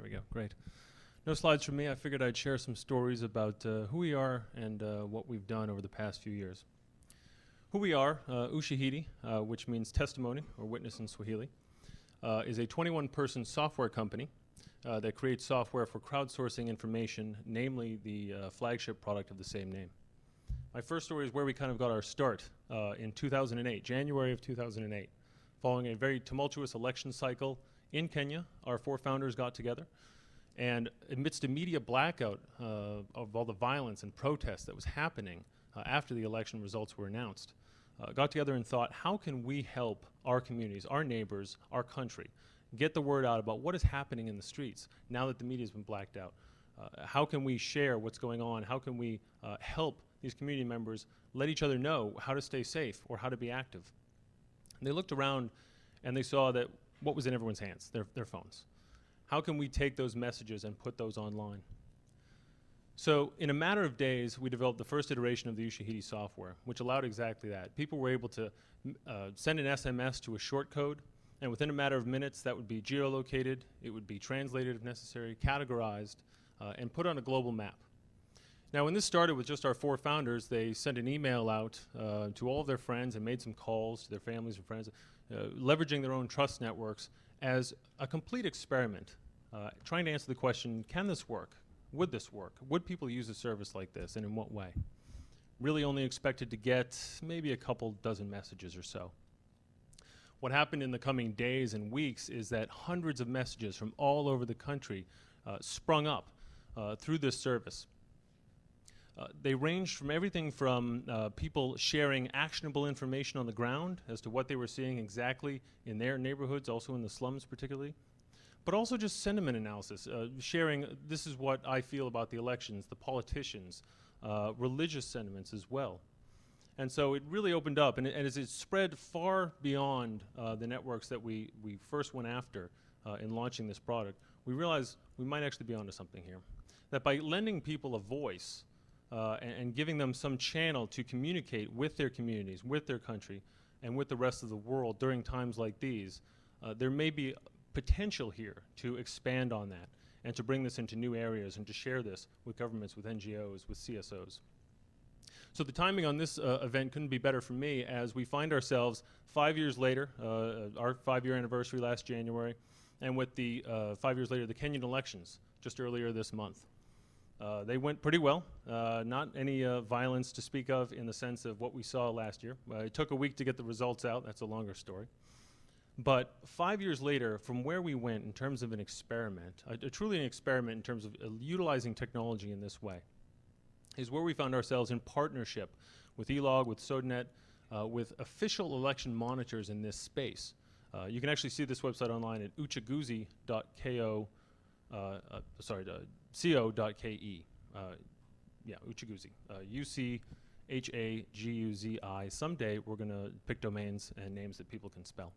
we go. Great. No slides from me. I figured I'd share some stories about who we are and what we've done over the past few years. Who we are, Ushahidi, which means testimony or witness in Swahili, is a 21-person software company that creates software for crowdsourcing information, namely the flagship product of the same name. My first story is where we kind of got our start in 2008, January of 2008. Following a very tumultuous election cycle in Kenya, our four founders got together, and amidst a media blackout of all the violence and protests that was happening after the election results were announced, got together and thought, how can we help our communities, our neighbors, our country, get the word out about what is happening in the streets now that the media has been blacked out? How can we share what's going on? How can we help these community members let each other know how to stay safe or how to be active? And they looked around and they saw that what was in everyone's hands, their phones. How can we take those messages and put those online? So in a matter of days, we developed the first iteration of the Ushahidi software, which allowed exactly that. People were able to send an SMS to a short code, and within a matter of minutes, that would be geolocated, it would be translated if necessary, categorized, and put on a global map. Now, when this started with just our four founders, they sent an email out to all of their friends and made some calls to their families and friends, leveraging their own trust networks as a complete experiment, trying to answer the question, can this work? Would this work? Would people use a service like this, and in what way? Really only expected to get maybe a couple dozen messages or so. What happened in the coming days and weeks is that hundreds of messages from all over the country sprung up through this service. They ranged from everything from people sharing actionable information on the ground as to what they were seeing exactly in their neighborhoods, also in the slums particularly, but also just sentiment analysis, sharing this is what I feel about the elections, the politicians, religious sentiments as well. And so it really opened up, and as it spread far beyond the networks that we first went after in launching this product, we realized we might actually be onto something here. That by lending people a voice and giving them some channel to communicate with their communities, with their country, and with the rest of the world during times like these, there may be potential here to expand on that and to bring this into new areas and to share this with governments, with NGOs, with CSOs. So the timing on this event couldn't be better for me as we find ourselves 5 years later, our 5-year anniversary last January, and with the 5 years later, the Kenyan elections just earlier this month. They went pretty well, not any violence to speak of in the sense of what we saw last year. It took a week to get the results out, that's a longer story. But 5 years later, from where we went in terms of an experiment, truly an experiment in terms of utilizing technology in this way, is where we found ourselves in partnership with ELOG, with SODNet, with official election monitors in this space. You can actually see this website online at uchaguzi.co, co.ke. Yeah, Uchaguzi, U-C-H-A-G-U-Z-I. Someday we're going to pick domains and names that people can spell.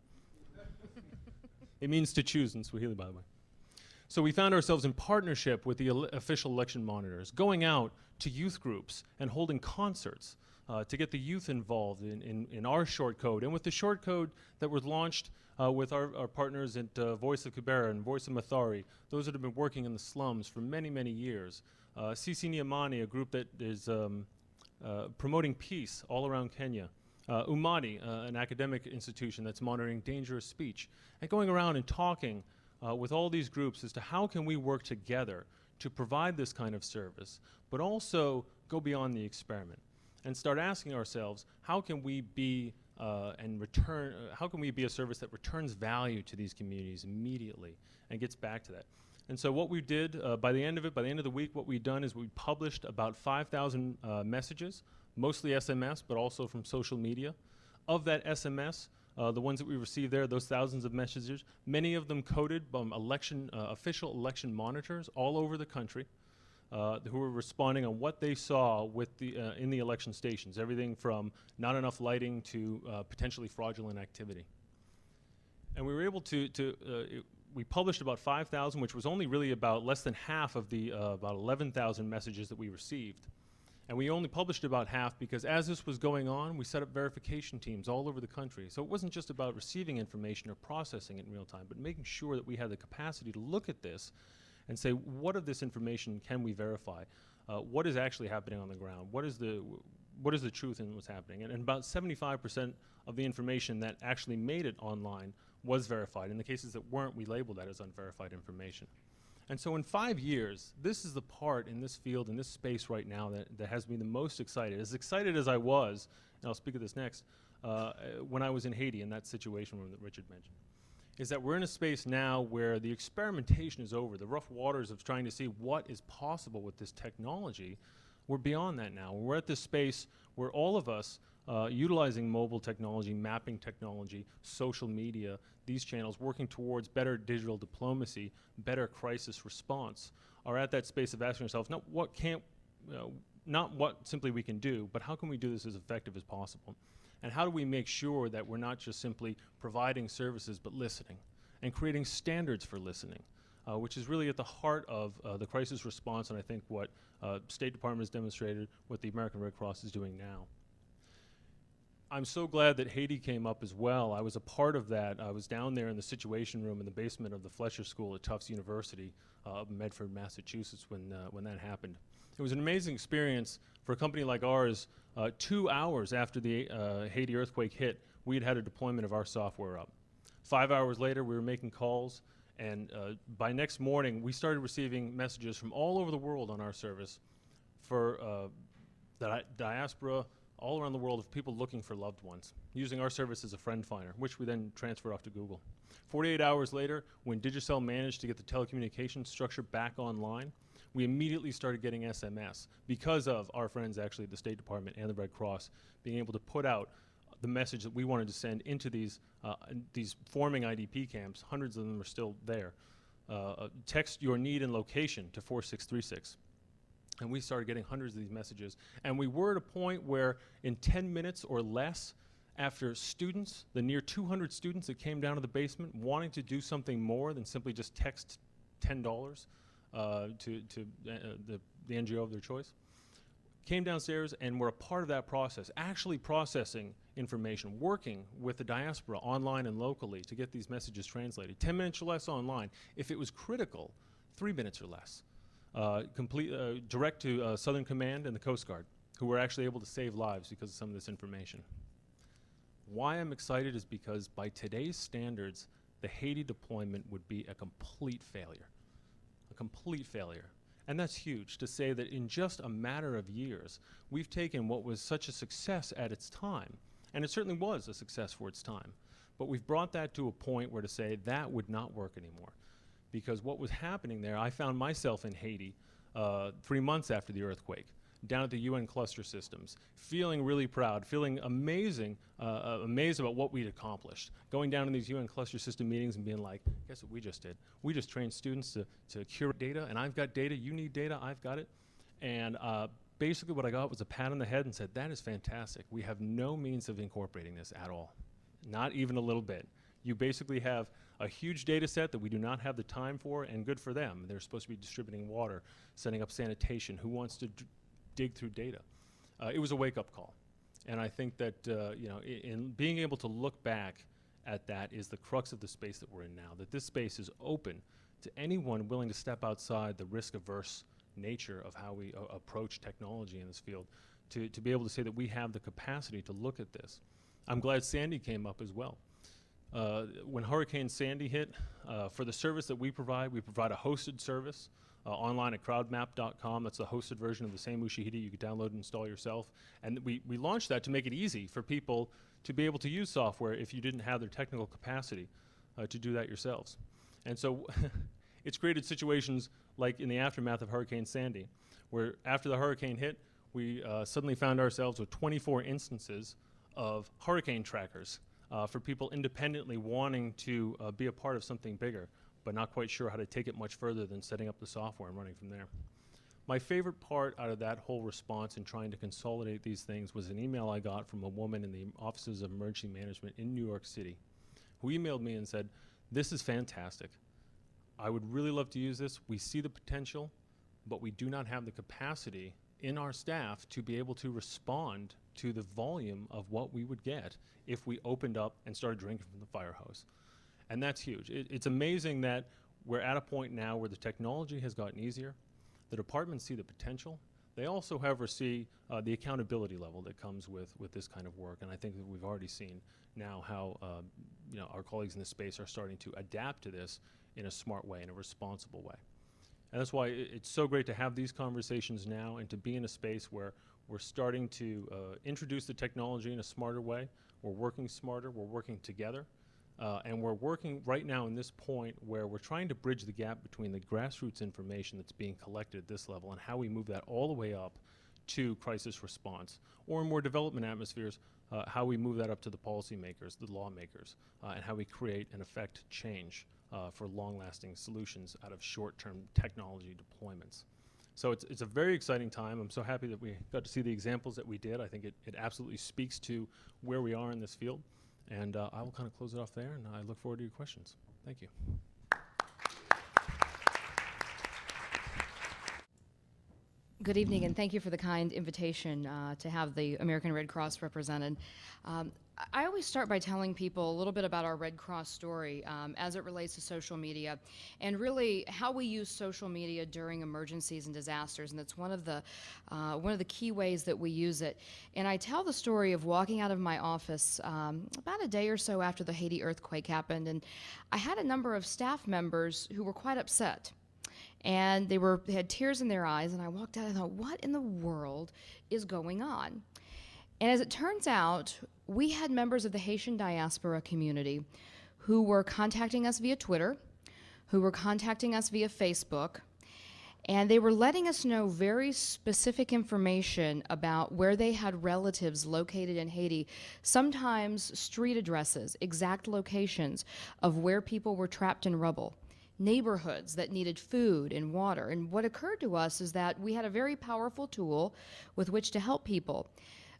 It means to choose in Swahili, by the way. So we found ourselves in partnership with the official election monitors, going out to youth groups and holding concerts to get the youth involved in our short code, and with the short code that was launched with our partners at Voice of Kibera and Voice of Mathari, those that have been working in the slums for many, many years. Sisi Niamani, a group that is promoting peace all around Kenya. Umadi, an academic institution that's monitoring dangerous speech, and going around and talking with all these groups as to how can we work together to provide this kind of service, but also go beyond the experiment and start asking ourselves, how can we be how can we be a service that returns value to these communities immediately and gets back to that? And so what we did by the end of the week, what we'd done is we published about 5,000 messages, mostly SMS, but also from social media. Of that SMS, the ones that we received there, those thousands of messages, many of them coded by official election monitors all over the country who were responding on what they saw with in the election stations, everything from not enough lighting to potentially fraudulent activity. And we were able we published about 5,000, which was only really about less than half of the about 11,000 messages that we received. And we only published about half because as this was going on, we set up verification teams all over the country. So it wasn't just about receiving information or processing it in real time, but making sure that we had the capacity to look at this and say, what of this information can we verify? What is actually happening on the ground? What is the truth in what's happening? And about 75% of the information that actually made it online was verified. In the cases that weren't, we labeled that as unverified information. And so in 5 years, this is the part in this field, in this space right now that has me the most excited. As excited as I was, and I'll speak of this next, when I was in Haiti in that situation that Richard mentioned, is that we're in a space now where the experimentation is over. The rough waters of trying to see what is possible with this technology, we're beyond that now. We're at this space where all of us, utilizing mobile technology, mapping technology, social media, these channels, working towards better digital diplomacy, better crisis response, are at that space of asking ourselves, not what simply we can do, but how can we do this as effective as possible? And how do we make sure that we're not just simply providing services, but listening, and creating standards for listening, which is really at the heart of the crisis response, and I think what State Department has demonstrated, what the American Red Cross is doing now. I'm so glad that Haiti came up as well. I was a part of that. I was down there in the Situation Room in the basement of the Fletcher School at Tufts University up in Medford, Massachusetts when that happened. It was an amazing experience for a company like ours. 2 hours after the Haiti earthquake hit, we had a deployment of our software up. 5 hours later, we were making calls, and by next morning, we started receiving messages from all over the world on our service for the diaspora, all around the world, of people looking for loved ones, using our service as a friend finder, which we then transferred off to Google. 48 hours later, when Digicel managed to get the telecommunications structure back online, we immediately started getting SMS because of our friends actually at the State Department and the Red Cross being able to put out the message that we wanted to send into these forming IDP camps. Hundreds of them are still there. Text your need and location to 4636. And we started getting hundreds of these messages. And we were at a point where in 10 minutes or less, after students, the near 200 students that came down to the basement wanting to do something more than simply just text $10 to the NGO of their choice, came downstairs and were a part of that process, actually processing information, working with the diaspora online and locally to get these messages translated. 10 minutes or less online. If it was critical, 3 minutes or less. Direct to Southern Command and the Coast Guard, who were actually able to save lives because of some of this information. Why I'm excited is because by today's standards, the Haiti deployment would be a complete failure. A complete failure. And that's huge to say that in just a matter of years, we've taken what was such a success at its time, and it certainly was a success for its time, but we've brought that to a point where to say that would not work anymore. Because what was happening there, I found myself in Haiti 3 months after the earthquake, down at the UN cluster systems, feeling really proud, feeling amazed about what we'd accomplished. Going down in these UN cluster system meetings and being like, guess what we just did? We just trained students to curate data, and I've got data, you need data, I've got it. And basically what I got was a pat on the head and said, that is fantastic. We have no means of incorporating this at all, not even a little bit. You basically have a huge data set that we do not have the time for, and good for them. They're supposed to be distributing water, setting up sanitation. Who wants to dig through data? It was a wake-up call. And I think that in being able to look back at that is the crux of the space that we're in now, that this space is open to anyone willing to step outside the risk-averse nature of how we approach technology in this field, to be able to say that we have the capacity to look at this. I'm glad Sandy came up as well. When Hurricane Sandy hit, for the service that we provide a hosted service online at crowdmap.com. That's the hosted version of the same Ushahidi you can download and install yourself. And we launched that to make it easy for people to be able to use software if you didn't have their technical capacity to do that yourselves. And so it's created situations like in the aftermath of Hurricane Sandy, where after the hurricane hit, we suddenly found ourselves with 24 instances of hurricane trackers for people independently wanting to be a part of something bigger, but not quite sure how to take it much further than setting up the software and running from there. My favorite part out of that whole response in trying to consolidate these things was an email I got from a woman in the Offices of Emergency Management in New York City, who emailed me and said, "This is fantastic. I would really love to use this. We see the potential, but we do not have the capacity in our staff to be able to respond to the volume of what we would get if we opened up and started drinking from the fire hose." And that's huge. It's amazing that we're at a point now where the technology has gotten easier. The departments see the potential. They also, however, see the accountability level that comes with this kind of work, and I think that we've already seen now how our colleagues in this space are starting to adapt to this in a smart way, in a responsible way. And that's why it's so great to have these conversations now and to be in a space where we're starting to introduce the technology in a smarter way. We're working smarter, we're working together, and we're working right now in this point where we're trying to bridge the gap between the grassroots information that's being collected at this level and how we move that all the way up to crisis response, or in more development atmospheres, how we move that up to the policymakers, the lawmakers, and how we create and affect change for long-lasting solutions out of short-term technology deployments. So it's a very exciting time. I'm so happy that we got to see the examples that we did. I think it absolutely speaks to where we are in this field. And I will kind of close it off there, and I look forward to your questions. Thank you. Good evening, and thank you for the kind invitation to have the American Red Cross represented. I always start by telling people a little bit about our Red Cross story as it relates to social media, and really how we use social media during emergencies and disasters. And it's one of the key ways that we use it. And I tell the story of walking out of my office about a day or so after the Haiti earthquake happened, and I had a number of staff members who were quite upset. And they had tears in their eyes, and I walked out and I thought, what in the world is going on? And as it turns out, we had members of the Haitian diaspora community who were contacting us via Twitter, who were contacting us via Facebook, and they were letting us know very specific information about where they had relatives located in Haiti, sometimes street addresses, exact locations of where people were trapped in rubble, neighborhoods that needed food and water. And what occurred to us is that we had a very powerful tool with which to help people.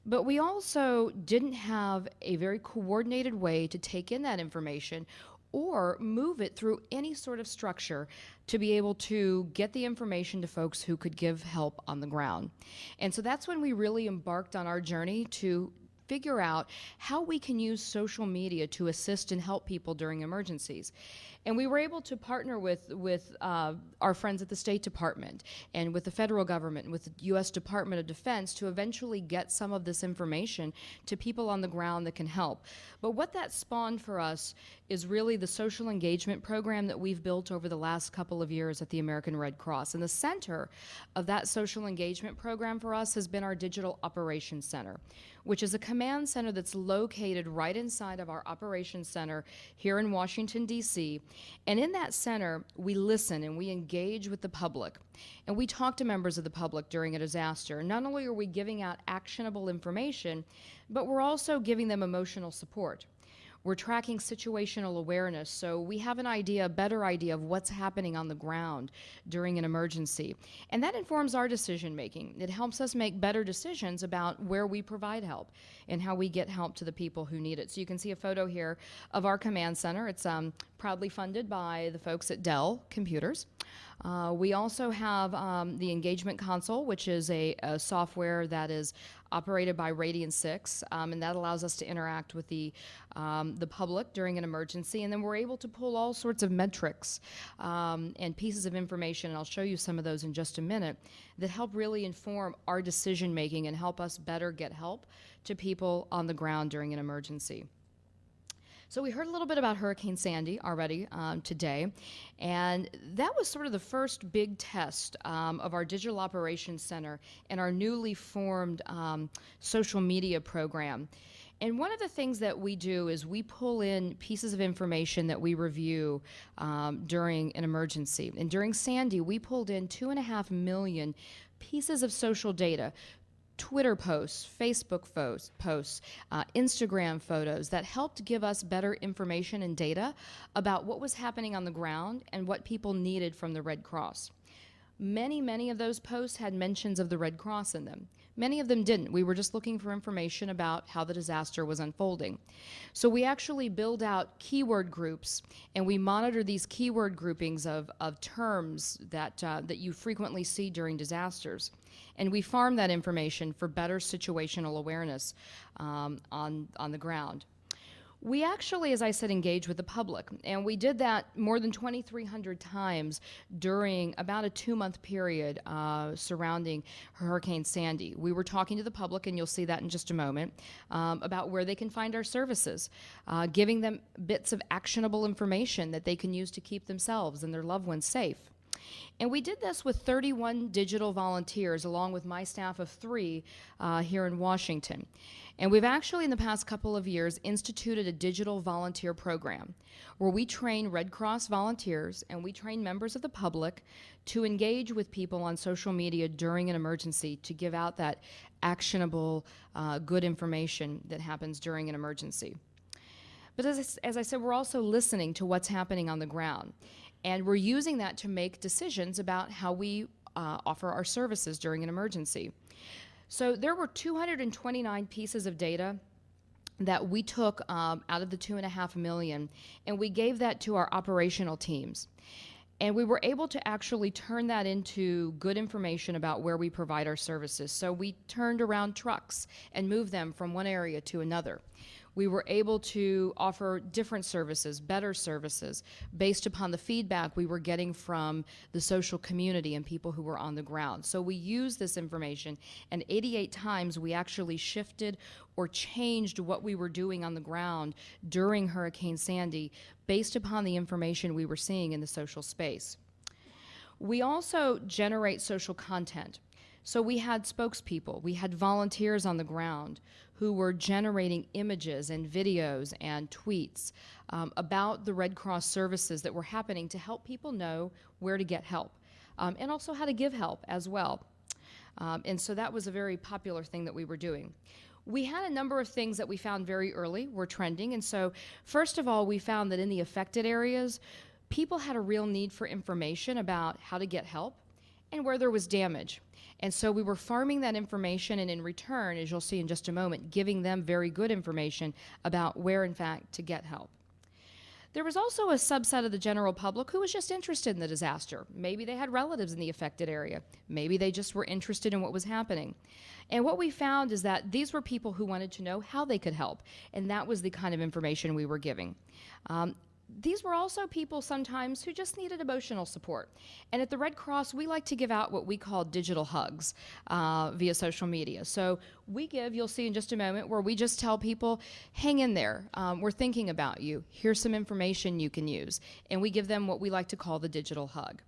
But we also didn't have a very coordinated way to take in that information or move it through any sort of structure to be able to get the information to folks who could give help on the ground. And so that's when we really embarked on our journey to figure out how we can use social media to assist and help people during emergencies. And we were able to partner with our friends at the State Department and with the federal government and with the U.S. Department of Defense to eventually get some of this information to people on the ground that can help. But what that spawned for us is really the social engagement program that we've built over the last couple of years at the American Red Cross. And the center of that social engagement program for us has been our Digital Operations Center, which is a command center that's located right inside of our Operations Center here in Washington, D.C. And in that center, we listen and we engage with the public. And we talk to members of the public during a disaster. Not only are we giving out actionable information, but we're also giving them emotional support. We're tracking situational awareness, so we have a better idea of what's happening on the ground during an emergency. And that informs our decision making. It helps us make better decisions about where we provide help and how we get help to the people who need it. So you can see a photo here of our command center. It's proudly funded by the folks at Dell Computers. We also have the Engagement Console, which is a software that is operated by Radian 6, and that allows us to interact with the public during an emergency. And then we're able to pull all sorts of metrics and pieces of information, and I'll show you some of those in just a minute, that help really inform our decision making and help us better get help to people on the ground during an emergency. So we heard a little bit about Hurricane Sandy already today, and that was sort of the first big test of our Digital Operations Center and our newly formed social media program. And one of the things that we do is we pull in pieces of information that we review during an emergency. And during Sandy, we pulled in 2.5 million pieces of social data, Twitter posts, Facebook posts, Instagram photos that helped give us better information and data about what was happening on the ground and what people needed from the Red Cross. Many of those posts had mentions of the Red Cross in them. Many of them didn't. We were just looking for information about how the disaster was unfolding. So we actually build out keyword groups, and we monitor these keyword groupings of terms that you frequently see during disasters. And we farm that information for better situational awareness on the ground. We actually, as I said, engage with the public, and we did that more than 2,300 times during about a 2-month period surrounding Hurricane Sandy. We were talking to the public, and you'll see that in just a moment, about where they can find our services, giving them bits of actionable information that they can use to keep themselves and their loved ones safe. And we did this with 31 digital volunteers, along with my staff of 3 here in Washington. And we've actually, in the past couple of years, instituted a digital volunteer program where we train Red Cross volunteers and we train members of the public to engage with people on social media during an emergency to give out that actionable, good information that happens during an emergency. But as I said, we're also listening to what's happening on the ground. And we're using that to make decisions about how we offer our services during an emergency. So there were 229 pieces of data that we took out of the 2.5 million, and we gave that to our operational teams. And we were able to actually turn that into good information about where we provide our services. So we turned around trucks and moved them from one area to another. We were able to offer different services, better services, based upon the feedback we were getting from the social community and people who were on the ground. So we used this information, and 88 times we actually shifted or changed what we were doing on the ground during Hurricane Sandy based upon the information we were seeing in the social space. We also generate social content. So we had spokespeople, we had volunteers on the ground who were generating images and videos and tweets about the Red Cross services that were happening to help people know where to get help, and also how to give help as well. And so that was a very popular thing that we were doing. We had a number of things that we found very early were trending, and so first of all, we found that in the affected areas, people had a real need for information about how to get help and where there was damage. And so we were farming that information, and in return, as you'll see in just a moment, giving them very good information about where, in fact, to get help. There was also a subset of the general public who was just interested in the disaster. Maybe they had relatives in the affected area. Maybe they just were interested in what was happening. And what we found is that these were people who wanted to know how they could help, and that was the kind of information we were giving. These were also people sometimes who just needed emotional support. And at the Red Cross, we like to give out what we call digital hugs via social media. So we give, you'll see in just a moment, where we just tell people, hang in there, we're thinking about you, here's some information you can use. And we give them what we like to call the digital hug.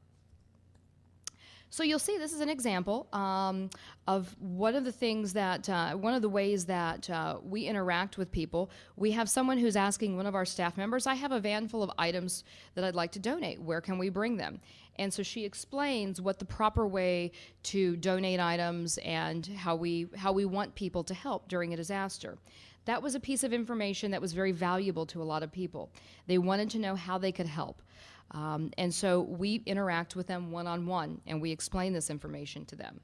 So you'll see this is an example of one of the things that, one of the ways that we interact with people. We have someone who's asking one of our staff members, I have a van full of items that I'd like to donate. Where can we bring them? And so she explains what the proper way to donate items and how we want people to help during a disaster. That was a piece of information that was very valuable to a lot of people. They wanted to know how they could help. And so we interact with them one-on-one, and we explain this information to them.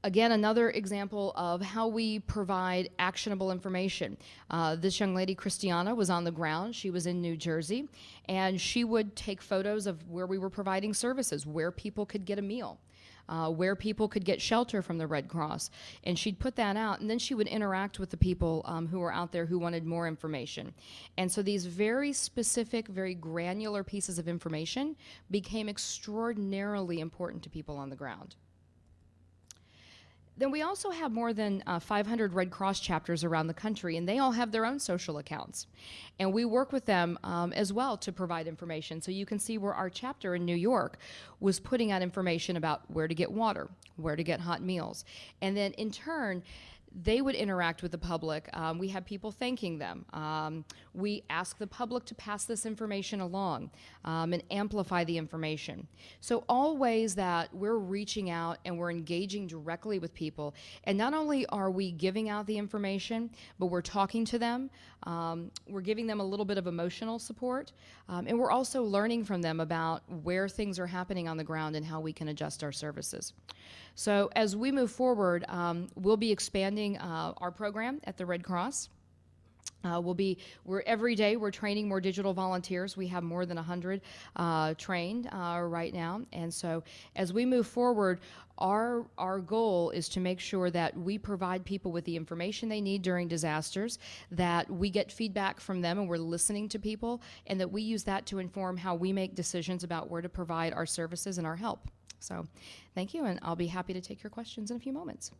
Again, another example of how we provide actionable information. This young lady, Christiana, was on the ground. She was in New Jersey, and she would take photos of where we were providing services, where people could get a meal, where people could get shelter from the Red Cross. And she'd put that out, and then she would interact with the people who were out there who wanted more information. And so these very specific, very granular pieces of information became extraordinarily important to people on the ground. Then we also have more than 500 Red Cross chapters around the country, and they all have their own social accounts. And we work with them as well to provide information. So you can see where our chapter in New York was putting out information about where to get water, where to get hot meals. And then in turn, they would interact with the public. We had people thanking them. We asked the public to pass this information along and amplify the information. So all ways that we're reaching out and we're engaging directly with people. And not only are we giving out the information, but we're talking to them. We're giving them a little bit of emotional support. And we're also learning from them about where things are happening on the ground and how we can adjust our services. So as we move forward, we'll be expanding our program at the Red Cross. We're every day we're training more digital volunteers. We have more than 100 trained right now, and so as we move forward, our goal is to make sure that we provide people with the information they need during disasters, that we get feedback from them and we're listening to people, and that we use that to inform how we make decisions about where to provide our services and our help. So, thank you, and I'll be happy to take your questions in a few moments.